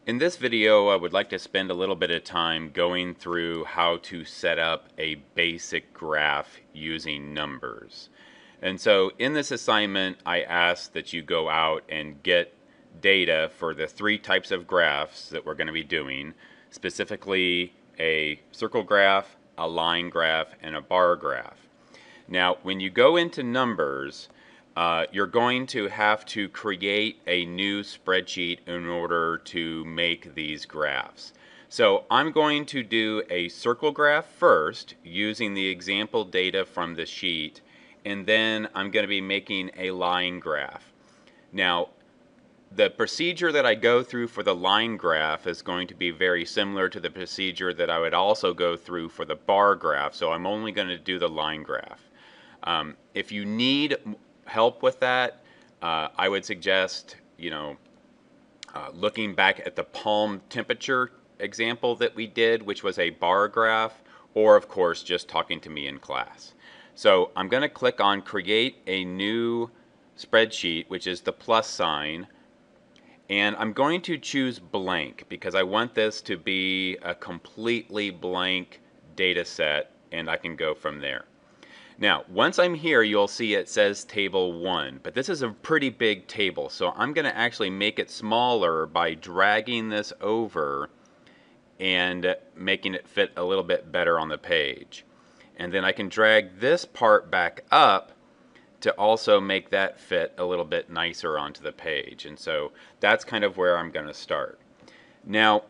In this video, I would like to spend a little bit of time going through how to set up a basic graph using numbers. And so in this assignment, I ask that you go out and get data for the three types of graphs that we're going to be doing, specifically a circle graph, a line graph, and a bar graph. Now, when you go into numbers, you're going to have to create a new spreadsheet in order to make these graphs. So I'm going to do a circle graph first using the example data from the sheet, and then I'm going to be making a line graph. Now, the procedure that I go through for the line graph is going to be very similar to the procedure that I would also go through for the bar graph, so I'm only going to do the line graph. If you need help with that, I would suggest, looking back at the palm temperature example that we did, which was a bar graph, or of course just talking to me in class. So I'm going to click on Create a New Spreadsheet, which is the plus sign, and I'm going to choose blank because I want this to be a completely blank data set, and I can go from there. Now, once I'm here, you'll see it says Table 1, but this is a pretty big table, so I'm going to actually make it smaller by dragging this over and making it fit a little bit better on the page. And then I can drag this part back up to also make that fit a little bit nicer onto the page. And so that's kind of where I'm going to start. Now,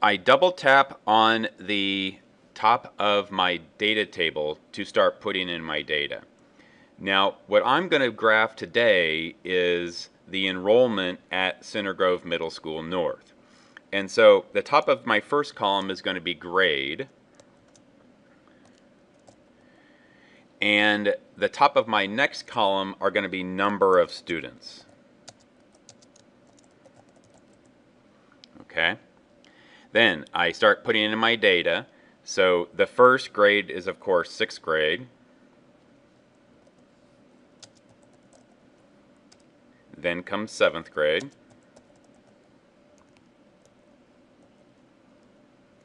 I double tap on the top of my data table to start putting in my data. Now, what I'm going to graph today is the enrollment at Center Grove Middle School North. And so the top of my first column is going to be grade, and the top of my next column are going to be number of students. Okay. Then I start putting in my data. So the first grade is, of course, 6th grade. Then comes 7th grade.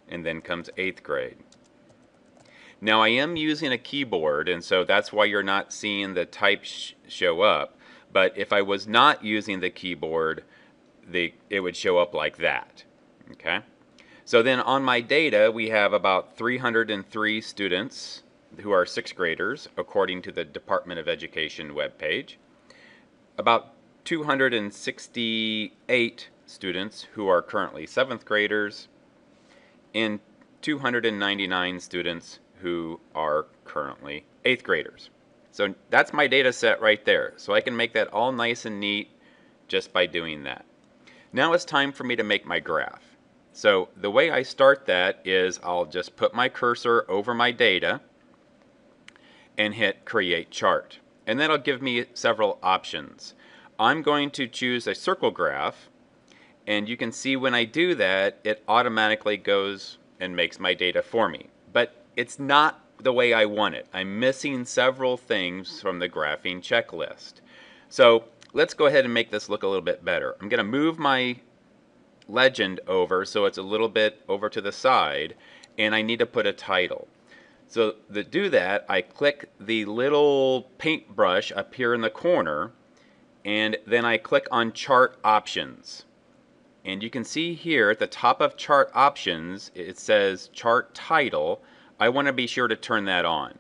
And then comes 8th grade. Now I am using a keyboard, and so that's why you're not seeing the type show up. But if I was not using the keyboard, it would show up like that. Okay? So then on my data, we have about 303 students who are 6th graders, according to the Department of Education webpage. About 268 students who are currently 7th graders, and 299 students who are currently 8th graders. So that's my data set right there. So I can make that all nice and neat just by doing that. Now it's time for me to make my graph. So the way I start that is I'll just put my cursor over my data and hit Create Chart. And that'll give me several options. I'm going to choose a circle graph, and you can see when I do that, it automatically goes and makes my data for me. But it's not the way I want it. I'm missing several things from the graphing checklist. So let's go ahead and make this look a little bit better. I'm going to move my legend over so it's a little bit over to the side, and I need to put a title. So to do that, I click the little paintbrush up here in the corner, and then I click on Chart Options. And you can see here at the top of Chart Options, it says Chart Title. I want to be sure to turn that on.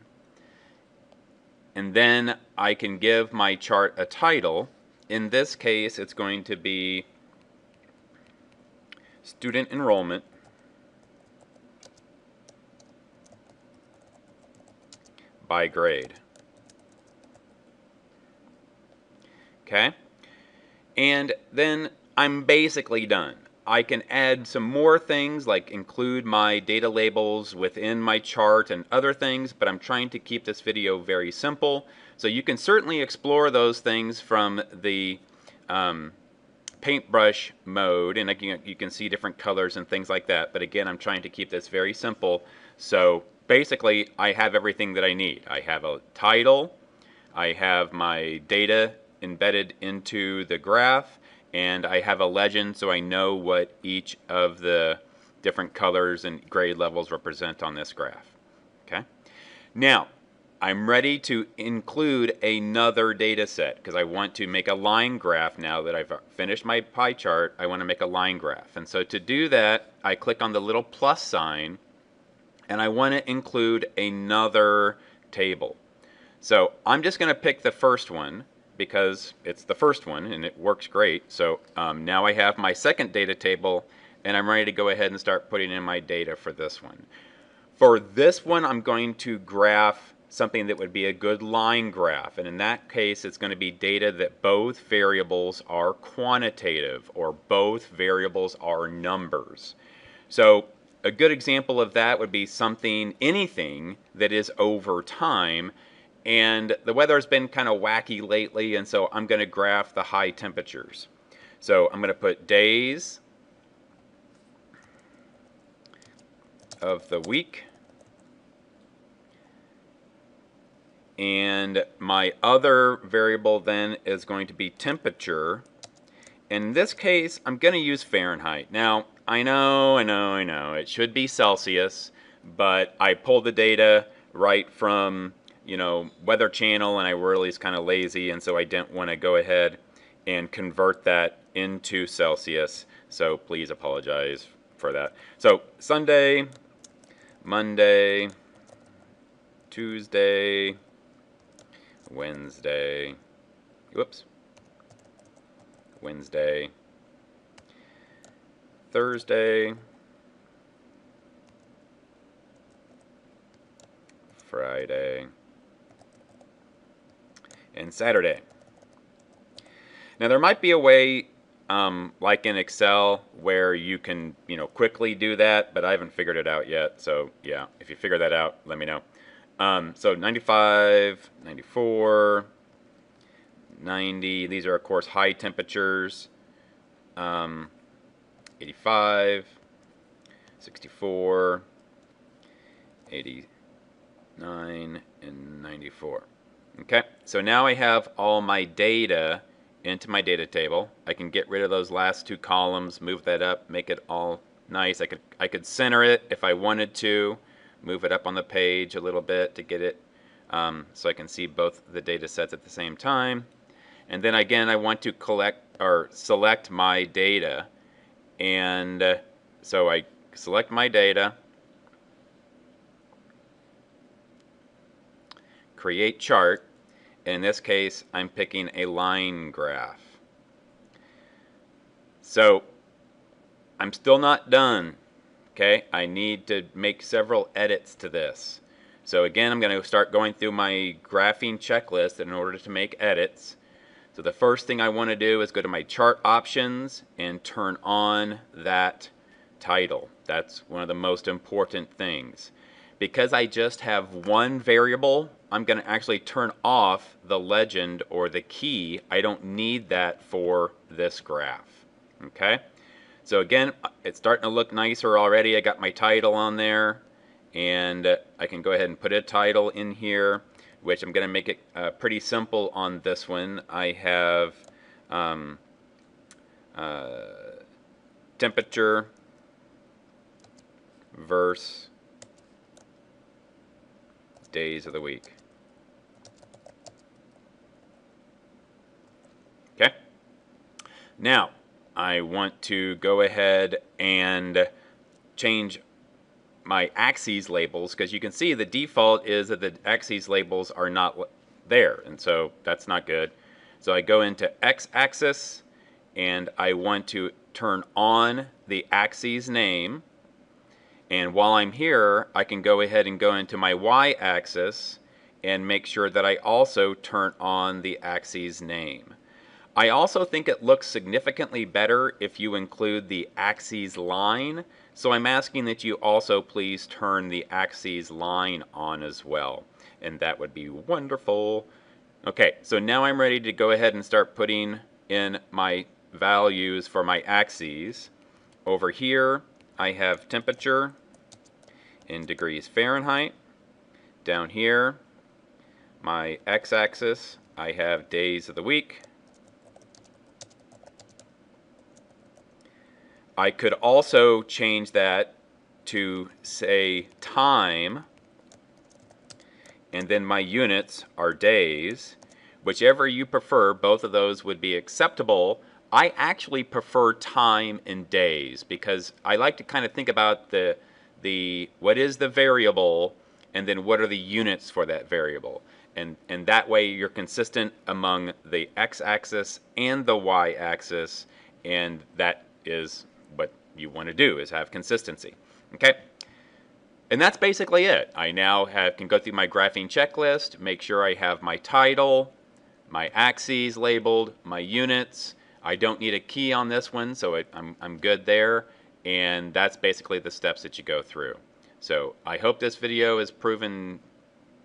And then I can give my chart a title. In this case, it's going to be Student Enrollment by Grade. Okay? And then I'm basically done. I can add some more things like include my data labels within my chart and other things, but I'm trying to keep this video very simple. So you can certainly explore those things from the paintbrush mode, and again, you can see different colors and things like that. But again, I'm trying to keep this very simple. So basically, I have everything that I need. I have a title, I have my data embedded into the graph, and I have a legend so I know what each of the different colors and grade levels represent on this graph. Okay. Now, I'm ready to include another data set because I want to make a line graph now that I've finished my pie chart. I want to make a line graph. And so to do that, I click on the little plus sign and I want to include another table. So I'm just going to pick the first one because it's the first one and it works great. So now I have my second data table and I'm ready to go ahead and start putting in my data for this one. For this one, I'm going to graph something that would be a good line graph. And in that case, it's going to be data that both variables are quantitative or both variables are numbers. So a good example of that would be anything that is over time. And the weather has been kind of wacky lately, and so I'm going to graph the high temperatures. So I'm going to put days of the week. And my other variable then is going to be temperature. In this case, I'm going to use Fahrenheit. Now, I know, it should be Celsius, but I pulled the data right from, Weather Channel, and I really was kind of lazy, and so I didn't want to go ahead and convert that into Celsius. So please apologize for that. So Sunday, Monday, Tuesday, Wednesday, Wednesday, Thursday, Friday, and Saturday. Now there might be a way, like in Excel, where you can, quickly do that, but I haven't figured it out yet. So yeah, if you figure that out, let me know. So 95, 94, 90, these are of course high temperatures. 85, 64, 89, and 94. Okay, so now I have all my data into my data table. I can get rid of those last two columns, move that up, make it all nice. I could center it if I wanted to, move it up on the page a little bit to get it so I can see both the data sets at the same time. And then again, I want to select my data. And so I select my data, create chart. In this case, I'm picking a line graph. So I'm still not done. Okay, I need to make several edits to this. So again, I'm going to start going through my graphing checklist in order to make edits. So the first thing I want to do is go to my chart options and turn on that title. That's one of the most important things. Because I just have one variable, I'm going to actually turn off the legend or the key. I don't need that for this graph. Okay? So again, it's starting to look nicer already. I got my title on there, and I can go ahead and put a title in here, which I'm going to make it pretty simple on this one. I have temperature versus days of the week. Okay. Now, I want to go ahead and change my axes labels, because you can see the default is that the axes labels are not there, and so that's not good. So I go into x-axis and I want to turn on the axes name, and while I'm here I can go ahead and go into my y-axis and make sure that I also turn on the axes name. I also think it looks significantly better if you include the axes line, so I'm asking that you also please turn the axes line on as well, and that would be wonderful. Okay, so now I'm ready to go ahead and start putting in my values for my axes. Over here I have temperature in degrees Fahrenheit. Down here, my x-axis, I have days of the week. I could also change that to say time, and then my units are days. Whichever you prefer, both of those would be acceptable. I actually prefer time in days because I like to kind of think about the what is the variable and then what are the units for that variable. And that way you're consistent among the x-axis and the y-axis, and that is what you want to do, is have consistency. Okay? And that's basically it. I now can go through my graphing checklist, make sure I have my title, my axes labeled, my units. I don't need a key on this one, so I'm good there. And that's basically the steps that you go through. So I hope this video has proven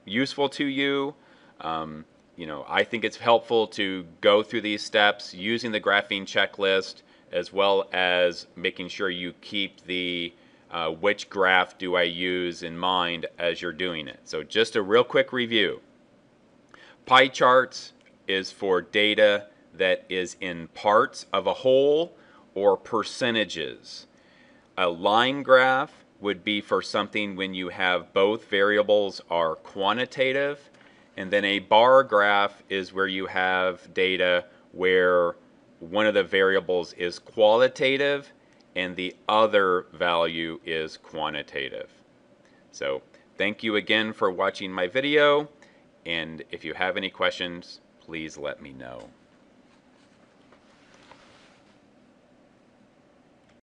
useful to you. I think it's helpful to go through these steps using the graphing checklist, as well as making sure you keep the which graph do I use in mind as you're doing it. So just a real quick review. Pie charts is for data that is in parts of a whole or percentages. A line graph would be for something when you have both variables are quantitative, and then a bar graph is where you have data where one of the variables is qualitative and the other value is quantitative. So thank you again for watching my video, and if you have any questions, please let me know.